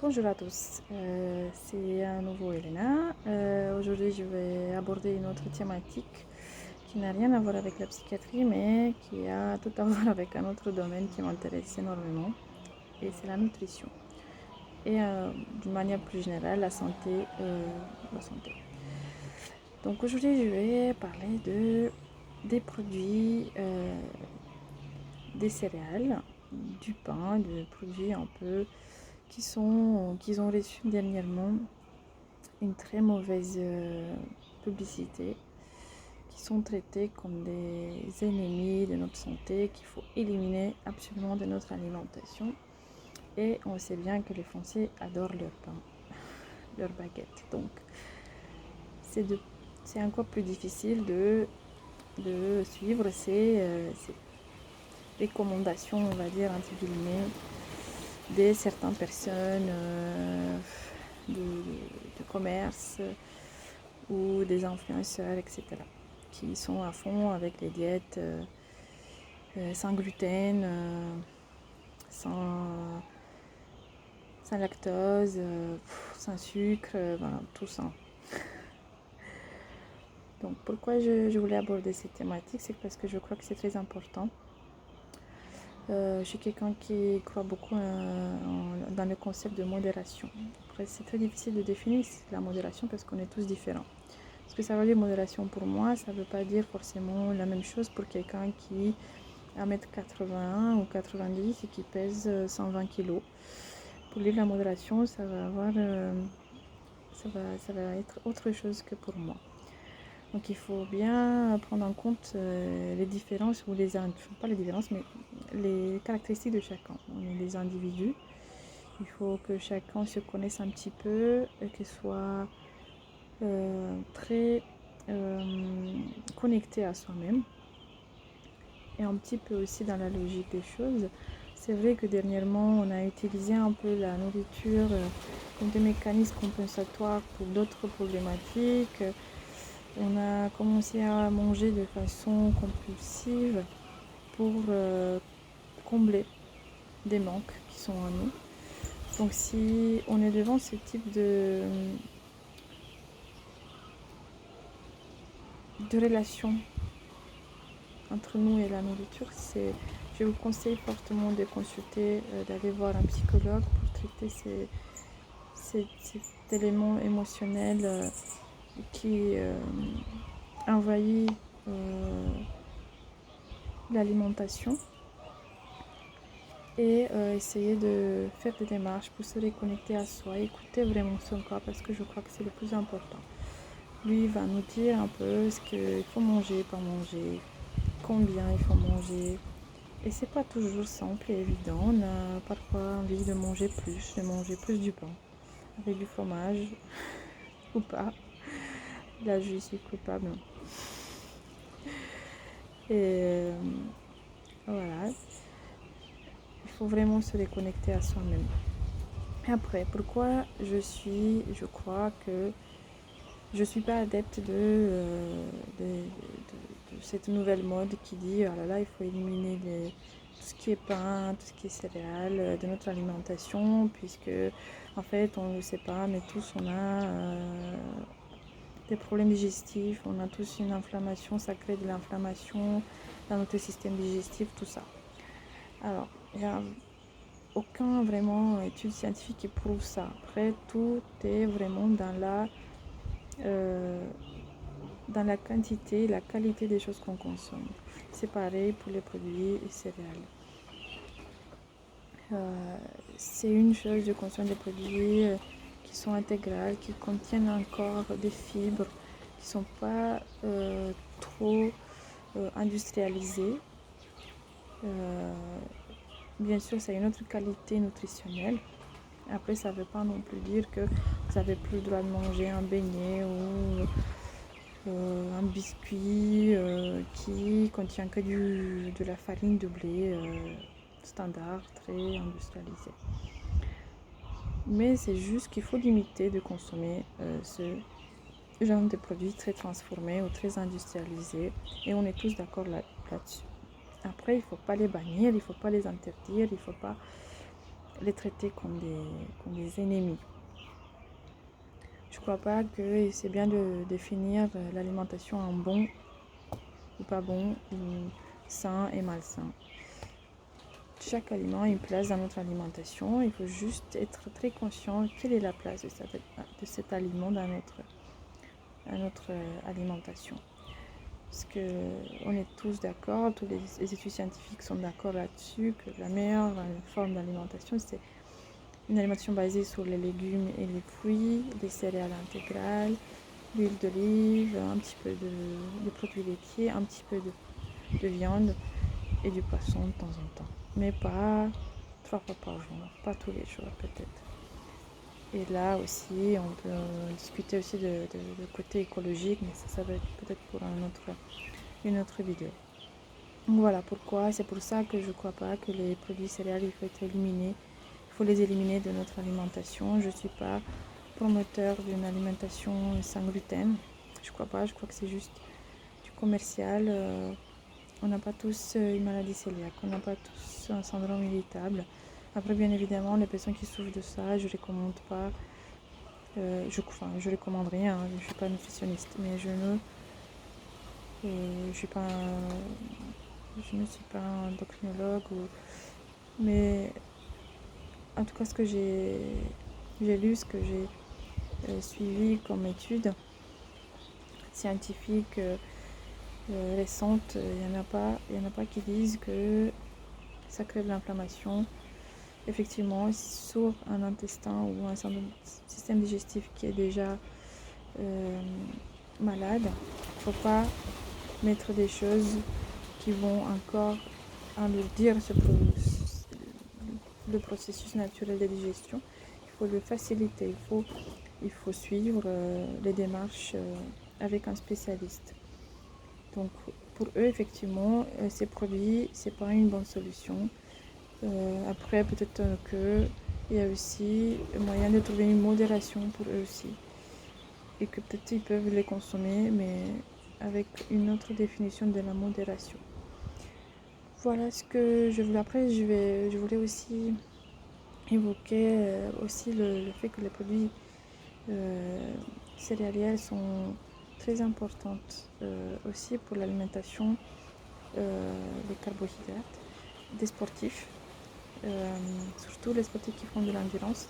Bonjour à tous, c'est à nouveau Elena. Aujourd'hui, je vais aborder une autre thématique qui n'a rien à voir avec la psychiatrie, mais qui a tout à voir avec un autre domaine qui m'intéresse énormément, et c'est la nutrition. Et d'une manière plus générale, la santé. Donc aujourd'hui, je vais parler des produits, des céréales, du pain, des produits un peu qu'ils ont reçu dernièrement une très mauvaise publicité, qui sont traités comme des ennemis de notre santé, qu'il faut éliminer absolument de notre alimentation. Et on sait bien que les Français adorent leur pain, leur baguette. Donc c'est encore plus difficile de suivre ces recommandations, on va dire, entre guillemets, de certaines personnes de commerce ou des influenceurs, etc., qui sont à fond avec les diètes sans gluten, sans lactose, sans sucre, voilà, tout ça. Donc pourquoi je voulais aborder cette thématique, c'est parce que je crois que c'est très important. Je suis quelqu'un qui croit beaucoup dans le concept de modération. Après, c'est très difficile de définir la modération parce qu'on est tous différents. Ce que ça veut dire modération pour moi, ça ne veut pas dire forcément la même chose pour quelqu'un qui a 1m81 ou 90 et qui pèse 120 kg. Pour lui, la modération, ça va être autre chose que pour moi. Donc il faut bien prendre en compte les différences, ou pas les différences, mais les caractéristiques de chacun. On est des individus. Il faut que chacun se connaisse un petit peu et qu'il soit très connecté à soi-même et un petit peu aussi dans la logique des choses. C'est vrai que dernièrement, on a utilisé un peu la nourriture comme des mécanismes compensatoires pour d'autres problématiques. On a commencé à manger de façon compulsive pour combler des manques qui sont en nous. Donc si on est devant ce type de relation entre nous et la nourriture, je vous conseille fortement de consulter, d'aller voir un psychologue pour traiter cet élément émotionnel qui envahit l'alimentation, et essayer de faire des démarches pour se reconnecter à soi, écouter vraiment son corps, parce que je crois que c'est le plus important. Lui va nous dire un peu ce qu'il faut manger, pas manger, combien il faut manger. Et c'est pas toujours simple et évident. On a parfois envie de manger plus du pain avec du fromage ou pas. Là, je suis coupable. Et voilà. Il faut vraiment se reconnecter à soi-même. Après, pourquoi je crois que je suis pas adepte de cette nouvelle mode qui dit oh là là, il faut éliminer tout ce qui est pain, tout ce qui est céréales de notre alimentation, puisque en fait on ne le sait pas, mais tous on a des problèmes digestifs, on a tous une inflammation, ça crée de l'inflammation dans notre système digestif, tout ça. Alors, il n'y a aucun vraiment étude scientifique qui prouve ça. Après, tout est vraiment dans la quantité et la qualité des choses qu'on consomme. C'est pareil pour les produits et céréales. C'est une chose de consommer des produits qui sont intégrales, qui contiennent encore des fibres, qui ne sont pas trop industrialisées. Bien sûr, c'est une autre qualité nutritionnelle. Après, ça ne veut pas non plus dire que vous n'avez plus le droit de manger un beignet ou un biscuit qui contient que de la farine de blé standard, très industrialisée. Mais c'est juste qu'il faut limiter de consommer ce genre de produits très transformés ou très industrialisés, et on est tous d'accord là-dessus. Après, il ne faut pas les bannir, il ne faut pas les interdire, il ne faut pas les traiter comme des ennemis. Je crois pas que c'est bien de définir l'alimentation en bon ou pas bon, ou sain et malsain. Chaque aliment a une place dans notre alimentation. Il faut juste être très conscient quelle est la place de cet aliment dans notre alimentation. Parce qu'on est tous d'accord, tous les études scientifiques sont d'accord là-dessus, que la meilleure forme d'alimentation, c'est une alimentation basée sur les légumes et les fruits, les céréales intégrales, l'huile d'olive, un petit peu de produits laitiers, un petit peu de viande et du poisson de temps en temps. Mais pas 3 fois par jour, pas tous les jours peut-être. Et là aussi, on peut discuter aussi de côté écologique, mais ça va être peut-être pour une autre vidéo. Donc voilà pourquoi, c'est pour ça que je ne crois pas que les produits céréales, il faut les éliminer de notre alimentation. Je ne suis pas promoteur d'une alimentation sans gluten. Je crois pas, je crois que c'est juste du commercial. On n'a pas tous une maladie cœliaque, on n'a pas tous un syndrome irritable. Après, bien évidemment, les personnes qui souffrent de ça, je ne recommande pas. Je recommande rien, je ne suis pas nutritionniste, mais je ne suis pas un endocrinologue. Mais en tout cas, ce que j'ai lu, ce que j'ai suivi comme étude scientifique récente, il n'y en a pas qui disent que ça crée de l'inflammation. Effectivement, sur un intestin ou un système digestif qui est déjà malade, il ne faut pas mettre des choses qui vont encore alourdir le processus naturel de digestion. Il faut le faciliter, il faut suivre les démarches avec un spécialiste. Donc pour eux, effectivement, ces produits, c'est pas une bonne solution. Après, peut-être qu'il y a aussi moyen de trouver une modération pour eux aussi. Et que peut-être ils peuvent les consommer, mais avec une autre définition de la modération. Voilà ce que je voulais. Après, je voulais aussi évoquer aussi le fait que les produits céréaliers sont très importantes aussi pour l'alimentation des carbohydrates des sportifs. Surtout les sportifs qui font de l'endurance.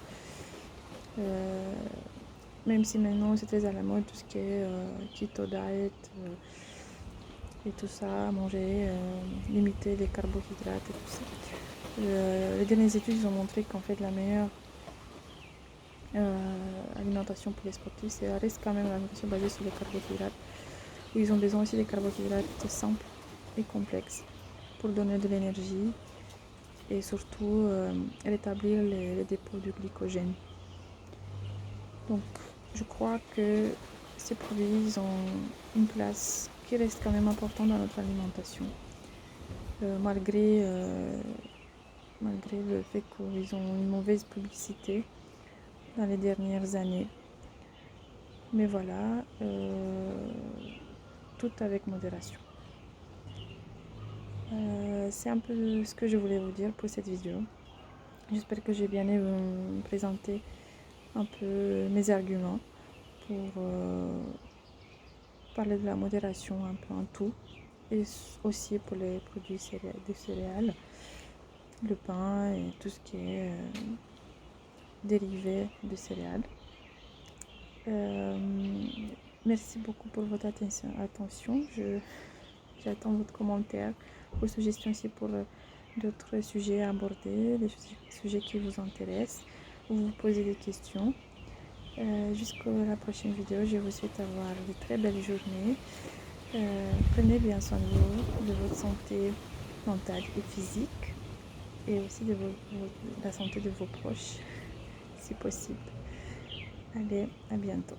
Même si maintenant c'est très à la mode tout ce qui est keto diet et tout ça, manger, limiter les carbohydrates et tout ça. Les dernières études ont montré qu'en fait la meilleure alimentation pour les sportifs, ça reste quand même l'alimentation basée sur les carbohydrates, où ils ont besoin aussi des carbohydrates simples et complexes pour donner de l'énergie et surtout rétablir les dépôts de glycogène. Donc je crois que ces produits ils ont une place qui reste quand même importante dans notre alimentation, malgré le fait qu'ils ont une mauvaise publicité dans les dernières années. Mais voilà, tout avec modération. C'est un peu ce que je voulais vous dire pour cette vidéo. J'espère que j'ai bien présenté un peu mes arguments pour parler de la modération un peu en tout, et aussi pour les produits de céréales, le pain et tout ce qui est dérivé de céréales. Merci beaucoup pour votre attention. J'attends votre commentaire, vos suggestions aussi pour d'autres sujets à aborder, des sujets qui vous intéressent, ou vous posez des questions. Jusqu'à la prochaine vidéo, je vous souhaite avoir de très belles journées. Prenez bien soin de vous, de votre santé mentale et physique, et aussi de la santé de vos proches, si possible. Allez, à bientôt.